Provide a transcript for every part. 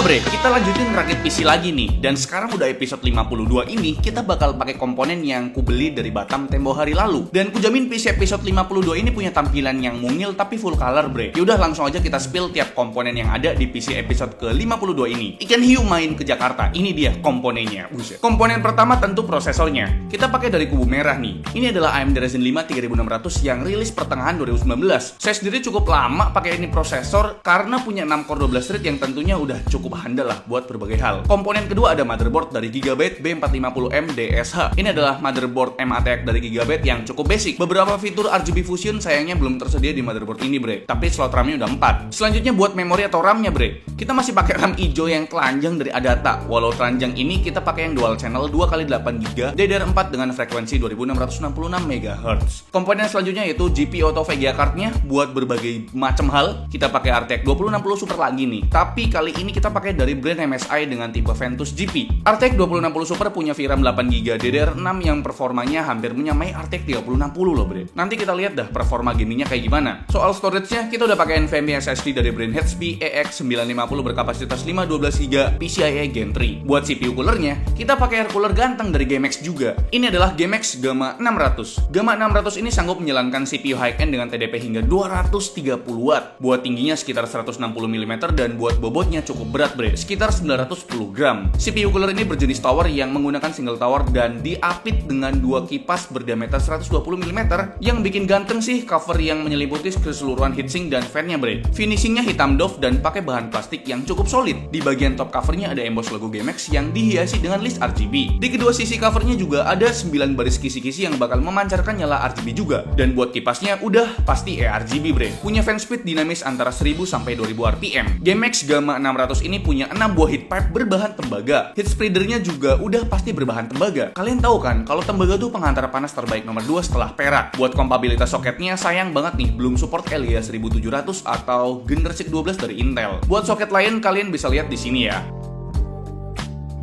bre, kita lanjutin ngerakit PC lagi nih. Dan sekarang udah episode 52 ini, kita bakal pakai komponen yang kubeli dari Batam tempo hari lalu. Dan kujamin PC episode 52 ini punya tampilan yang mungil tapi full color bre. Yaudah langsung aja kita spill tiap komponen yang ada di PC episode ke-52 ini. Ikan hiu main ke Jakarta, ini dia komponennya. Buset. Komponen pertama tentu prosesornya. Kita pakai dari kubu merah nih. Ini adalah AMD Ryzen 5 3600 yang rilis pertengahan 2019. Saya sendiri cukup lama pakai ini prosesor karena punya 6 core 12 thread yang tentunya udah cukup handal lah buat berbagai hal. Komponen kedua ada motherboard dari Gigabyte B450M DSH. Ini adalah motherboard MATX dari Gigabyte yang cukup basic. Beberapa fitur RGB Fusion sayangnya belum tersedia di motherboard ini bre, tapi slot RAM-nya udah 4. Selanjutnya buat memori atau RAM-nya bre, kita masih pakai RAM hijau yang telanjang dari Adata. Walau telanjang ini kita pakai yang dual channel 2x8GB DDR4 dengan frekuensi 2666 MHz. Komponen selanjutnya yaitu GPU atau VGA card-nya buat berbagai macam hal. Kita pakai RTX 2060 Super lagi nih, tapi kali ini kita pakai dari brand MSI dengan tipe Ventus GP. RTX 2060 Super punya VRAM 8GB DDR6 yang performanya hampir menyamai RTX 3060 loh bre. Nanti kita lihat dah performa gamingnya kayak gimana. Soal storage-nya kita udah pakai NVMe SSD dari brand HP EX950 berkapasitas 512GB PCIe Gen 3. Buat CPU coolernya kita pakai air cooler ganteng dari GameX juga. Ini adalah GameX Gamma 600. Gamma 600 ini sanggup menjalankan CPU high-end dengan TDP hingga 230 watt. Buat tingginya sekitar 160 mm dan buat bobotnya cukup berat bre, sekitar 910 gram. CPU cooler ini berjenis tower yang menggunakan single tower dan diapit dengan dua kipas berdiameter 120 mm. Yang bikin ganteng sih cover yang menyelimuti keseluruhan heatsink dan fan-nya bre. Finishingnya hitam doff dan pakai bahan plastik yang cukup solid. Di bagian top covernya ada emboss logo GameX yang dihiasi dengan list RGB. Di kedua sisi covernya juga ada 9 baris kisi-kisi yang bakal memancarkan nyala RGB juga. Dan buat kipasnya udah pasti ARGB bre. Punya fan speed dinamis antara 1000 sampai 2000 RPM. GameX Gamma 600 ini punya 6 buah heat pipe berbahan tembaga. Heat spreadernya juga udah pasti berbahan tembaga. Kalian tahu kan kalau tembaga tuh penghantar panas terbaik nomor 2 setelah perak. Buat kompatibilitas soketnya sayang banget nih belum support LIA 1700 atau Generation 12 dari Intel. Buat soket lain kalian bisa lihat di sini ya.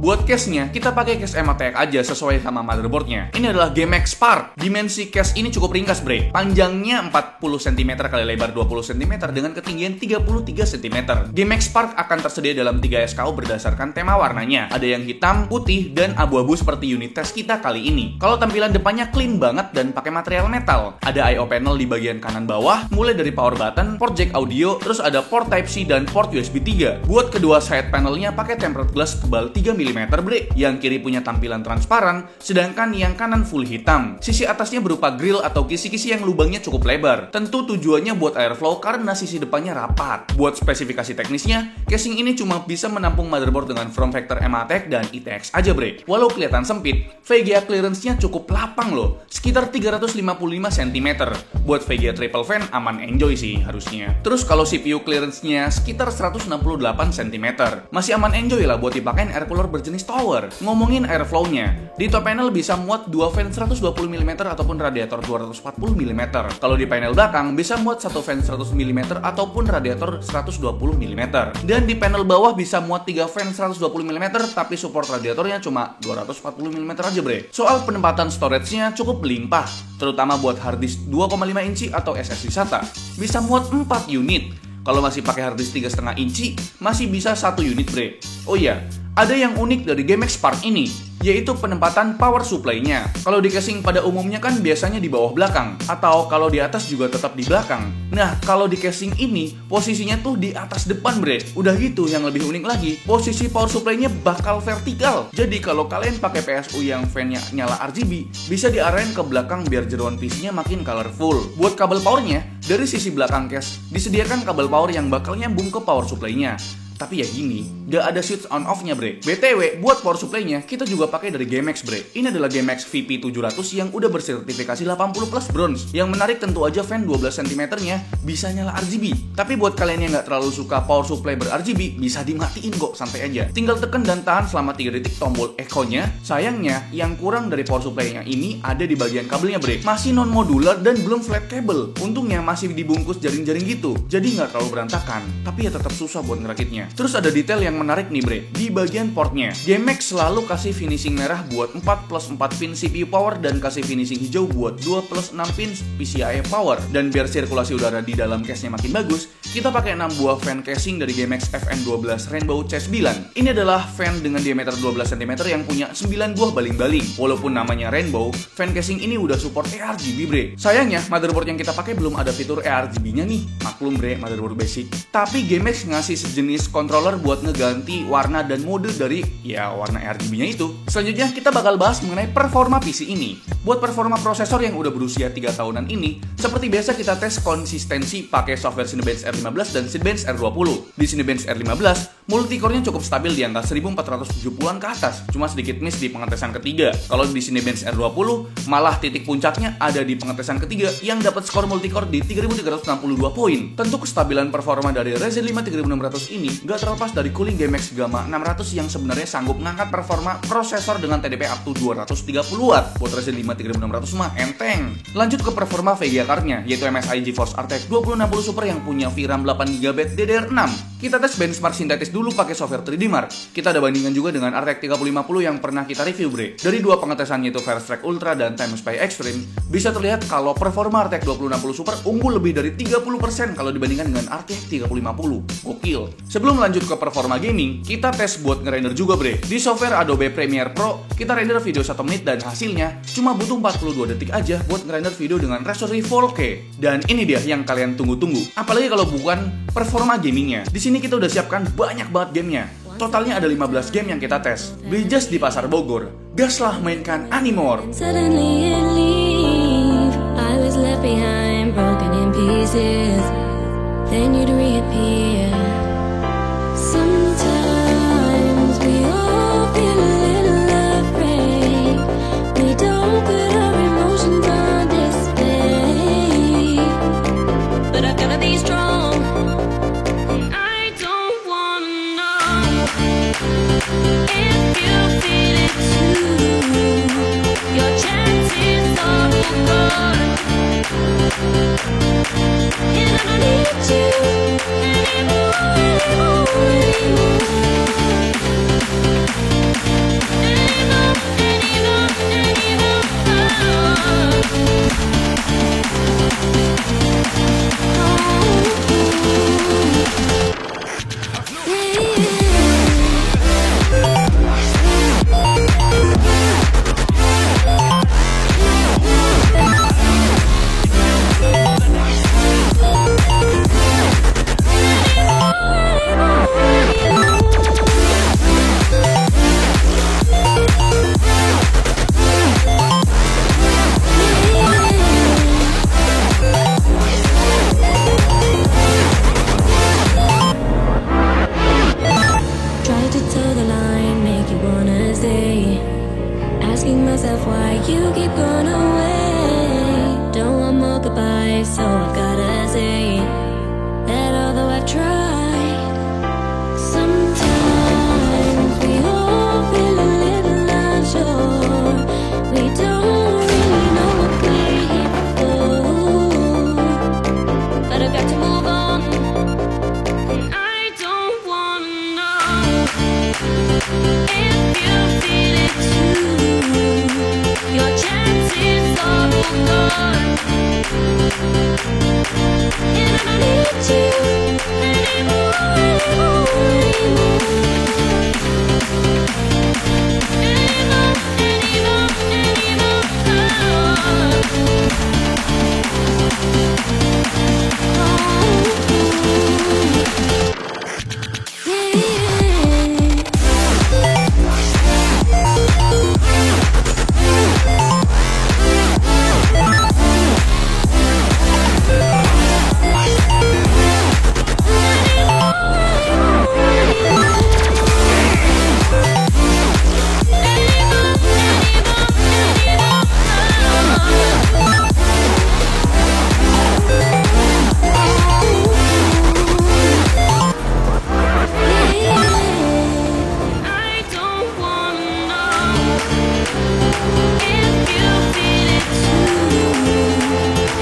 Buat case-nya, kita pakai case MATX aja sesuai sama motherboard-nya. Ini adalah GameX Spark. Dimensi case ini cukup ringkas bre. Panjangnya 40 cm kali lebar 20 cm dengan ketinggian 33 cm. GameX Spark akan tersedia dalam 3 SKU berdasarkan tema warnanya. Ada yang hitam, putih, dan abu-abu seperti unit tes kita kali ini. Kalau tampilan depannya clean banget dan pakai material metal. Ada I/O panel di bagian kanan bawah, mulai dari power button, port jack audio, terus ada port Type-C dan port USB 3. Buat kedua side panelnya pakai tempered glass tebal 3 mm bre. Yang kiri punya tampilan transparan, sedangkan yang kanan full hitam. Sisi atasnya berupa grill atau kisi-kisi yang lubangnya cukup lebar. Tentu tujuannya buat airflow karena sisi depannya rapat. Buat spesifikasi teknisnya, casing ini cuma bisa menampung motherboard dengan form factor MATX dan ITX aja bre. Walau kelihatan sempit, VGA clearance-nya cukup lapang loh, sekitar 355 cm. Buat VGA triple fan aman enjoy sih harusnya. Terus kalau CPU clearance-nya sekitar 168 cm. Masih aman enjoy lah buat dipakein air cooler berjenis tower. Ngomongin airflow-nya, di top panel bisa muat 2 fan 120 mm ataupun radiator 240 mm. Kalau di panel belakang bisa muat 1 fan 100 mm ataupun radiator 120 mm. Dan di panel bawah bisa muat 3 fan 120 mm tapi support radiatornya cuma 240 mm aja bre. Soal penempatan storage-nya cukup melimpah, terutama buat harddisk 2,5 inci atau SSD SATA. Bisa muat 4 unit. Kalau masih pakai harddisk 3,5 inci, masih bisa 1 unit bre. Oh iya, ada yang unik dari GameX Spark ini, yaitu penempatan power supply-nya. Kalau di casing pada umumnya kan biasanya di bawah belakang, atau kalau di atas juga tetap di belakang. Nah, kalau di casing ini, posisinya tuh di atas depan bre. Udah gitu, yang lebih unik lagi, posisi power supply-nya bakal vertikal. Jadi kalau kalian pakai PSU yang fan-nya nyala RGB, bisa diarahin ke belakang biar jeroan PC-nya makin colorful. Buat kabel powernya, dari sisi belakang case, disediakan kabel power yang bakal nyambung ke power supply-nya. Tapi ya gini, gak ada switch on off-nya bre. BTW, buat power supply-nya kita juga pakai dari GameX bre. Ini adalah GameX VP700 yang udah bersertifikasi 80 plus bronze. Yang menarik tentu aja fan 12 cm-nya bisa nyala RGB. Tapi buat kalian yang gak terlalu suka power supply ber-RGB, bisa dimatiin kok, santai aja. Tinggal tekan dan tahan selama 3 detik tombol echo-nya. Sayangnya, yang kurang dari power supply-nya ini ada di bagian kabelnya bre. Masih non-modular dan belum flat cable. Untungnya masih dibungkus jaring-jaring gitu, jadi gak terlalu berantakan. Tapi ya tetap susah buat ngerakitnya. Terus ada detail yang menarik nih bre, di bagian portnya GameX selalu kasih finishing merah buat 4+4 pin CPU power dan kasih finishing hijau buat 2+6 pin PCIe power. Dan biar sirkulasi udara di dalam case-nya makin bagus, kita pakai 6 buah fan casing dari GameX FN12 Rainbow C9. Ini adalah fan dengan diameter 12 cm yang punya 9 buah baling-baling. Walaupun namanya Rainbow, fan casing ini udah support ARGB bre. Sayangnya motherboard yang kita pakai belum ada fitur ARGB-nya nih. Maklum bre, motherboard basic. Tapi GameX ngasih sejenis controller buat ngeganti warna dan mode dari ya warna RGB-nya itu. Selanjutnya kita bakal bahas mengenai performa PC ini. Buat performa prosesor yang udah berusia 3 tahunan ini, seperti biasa kita tes konsistensi pakai software Cinebench R15 dan Cinebench R20. Di Cinebench R15, multicore-nya cukup stabil di angka 1470-an ke atas, cuma sedikit miss di pengetesan ketiga. Kalau di Cinebench R20, malah titik puncaknya ada di pengetesan ketiga yang dapat skor multicore di 3362 poin. Tentu kestabilan performa dari Ryzen 5 3600 ini gak terlepas dari cooling GameX Gamma 600 yang sebenarnya sanggup ngangkat performa prosesor dengan TDP up to 230 watt. Buat Ryzen 5 3600 mah enteng. Lanjut ke performa VGA card-nya, yaitu MSI GeForce RTX 2060 Super yang punya VRAM 8GB DDR6. Kita tes benchmark sintetis dulu pakai software 3D Mark. Kita ada bandingan juga dengan RTX 3050 yang pernah kita review bre. Dari dua pengetesan yaitu Firestrak Ultra dan TimeSpy Extreme, bisa terlihat kalau performa RTX 2060 Super unggul lebih dari 30% kalau dibandingkan dengan RTX 3050. Gokil. Sebelum lanjut ke performa gaming, kita tes buat ngerender juga bre. Di software Adobe Premiere Pro, kita render video 1 menit dan hasilnya cuma butuh 42 detik aja buat ngerender video dengan resolusi 4K. Dan ini dia yang kalian tunggu-tunggu. Apalagi kalau bukan performa gamingnya. Di sini kita udah siapkan banyak banget gamenya. Totalnya ada 15 game yang kita tes. Beli just di Pasar Bogor. Gaslah mainkan Animore. Then you'd reappear. Sometimes we all feel a little afraid. We don't put our emotions on display. But I've gotta be strong. And I don't wanna know if you feel it too. Your chances are gone. And I don't need you anymore. Asking myself why you keep going away. Don't want more goodbyes, so I've gotta say that although I've tried, sometimes we all feel a little unsure. We don't really know what we're here for, but I've got to move on. And I don't wanna know if you feel it too. Your chances are gone. And I don't need you anymore.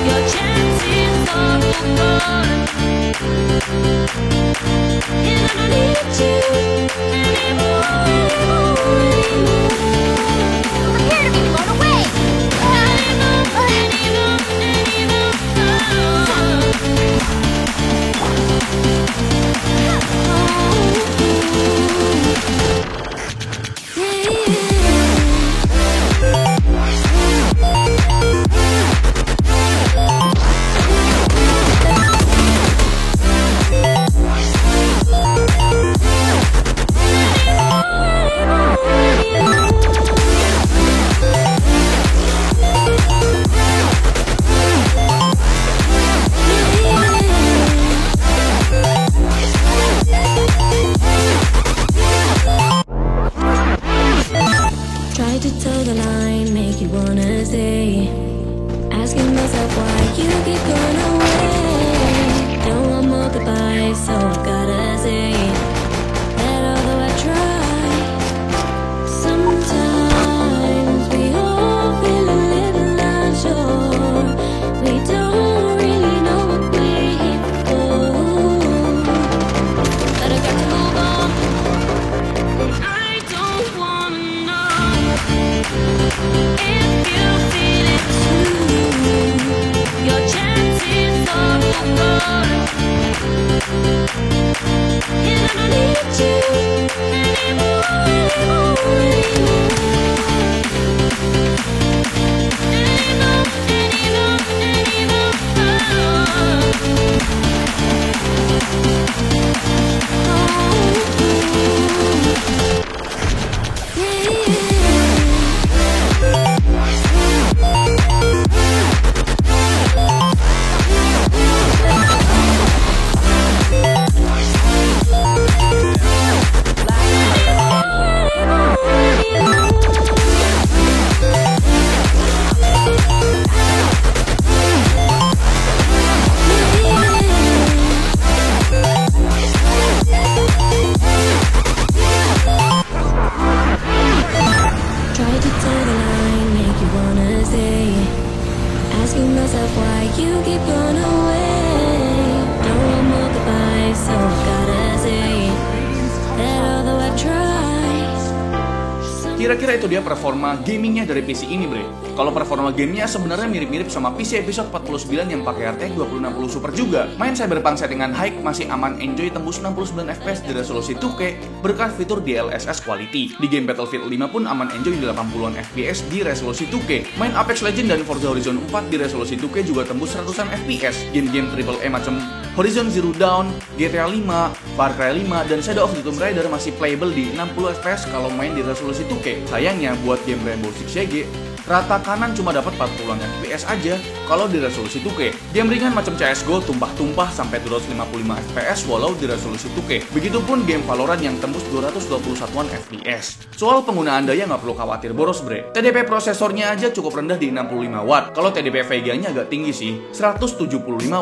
Your chances are gone. And I don't need you anymore. Prepare to be blown away. Try to toe the line, make you wanna stay. Asking myself why you keep going away. Don't want more goodbyes, so I gotta say that although I try, sometimes we all feel a little unsure. We don't really know what we're here for, but I got to move on. I don't wanna know if you feel it too. Your chances are gone, and I don't need you Kira-kira itu dia performa gamingnya dari PC ini, bre. Kalau performa gamenya sebenarnya mirip-mirip sama PC episode 49 yang pakai RTX 2060 Super juga. Main Cyberpunk settingan high masih aman enjoy tembus 69 FPS di resolusi 2K berkat fitur DLSS quality. Di game Battlefield 5 pun aman enjoy di 80-an FPS di resolusi 2K. Main Apex Legends dan Forza Horizon 4 di resolusi 2K juga tembus 100-an FPS. Game-game AAA macam Horizon Zero Dawn, GTA 5, Far Cry 5, dan Shadow of the Tomb Raider masih playable di 60 FPS kalau main di resolusi 2K. Sayangnya buat game Rainbow Six Siege, rata kanan cuma dapat 40-an FPS aja kalau di resolusi 2K. Game ringan macam CSGO tumpah-tumpah sampai 255 FPS walau di resolusi 2K. Begitupun game Valorant yang tembus 221-an FPS. Soal penggunaan daya nggak perlu khawatir boros, bre. TDP prosesornya aja cukup rendah di 65 watt. Kalau TDP VGA-nya agak tinggi sih, 175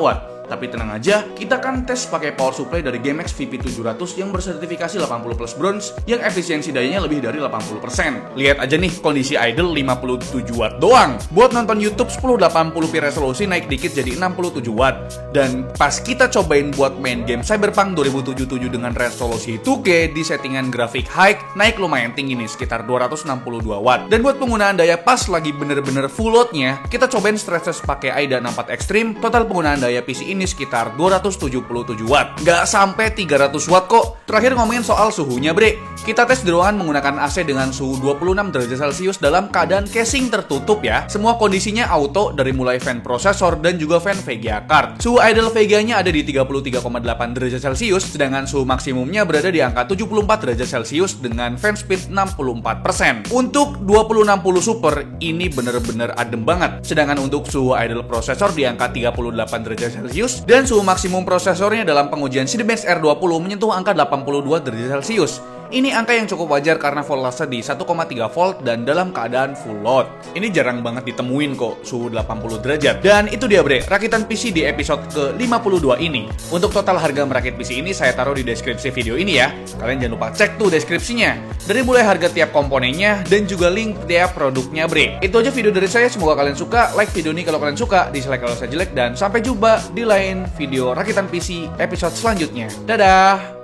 watt. Tapi tenang aja, kita kan tes pakai power supply dari GameX VP700 yang bersertifikasi 80 plus bronze yang efisiensi dayanya lebih dari 80%. Lihat aja nih, kondisi idle 57 watt doang. Buat nonton YouTube 1080p resolusi naik dikit jadi 67 watt. Dan pas kita cobain buat main game Cyberpunk 2077 dengan resolusi 2K di settingan grafik high, naik lumayan tinggi nih, sekitar 262 watt. Dan buat penggunaan daya pas lagi bener-bener full loadnya, kita cobain stress test pakai AIDA 64 Extreme, total penggunaan daya PC ini sekitar 277 watt. Nggak sampai 300 watt kok. Terakhir ngomongin soal suhunya, bre. Kita tes di ruangan menggunakan AC dengan suhu 26 derajat Celcius dalam keadaan casing tertutup ya. Semua kondisinya auto dari mulai fan prosesor dan juga fan VGA card. Suhu idle VGA-nya ada di 33,8 derajat Celcius, sedangkan suhu maksimumnya berada di angka 74 derajat Celcius dengan fan speed 64%. Untuk 2060 Super, ini bener-bener adem banget. Sedangkan untuk suhu idle prosesor di angka 38 derajat Celcius dan suhu maksimum prosesornya dalam pengujian Cinebench R20 menyentuh angka 82 derajat Celcius. Ini angka yang cukup wajar karena voltase di 1,3 volt dan dalam keadaan full load. Ini jarang banget ditemuin kok, suhu 80 derajat. Dan itu dia bre, rakitan PC di episode ke-52 ini. Untuk total harga merakit PC ini saya taruh di deskripsi video ini ya. Kalian jangan lupa cek tuh deskripsinya. Dari mulai harga tiap komponennya dan juga link tiap produknya bre. Itu aja video dari saya, semoga kalian suka. Like video ini kalau kalian suka, dislike kalau saya jelek, dan sampai jumpa di lain video rakitan PC episode selanjutnya. Dadah!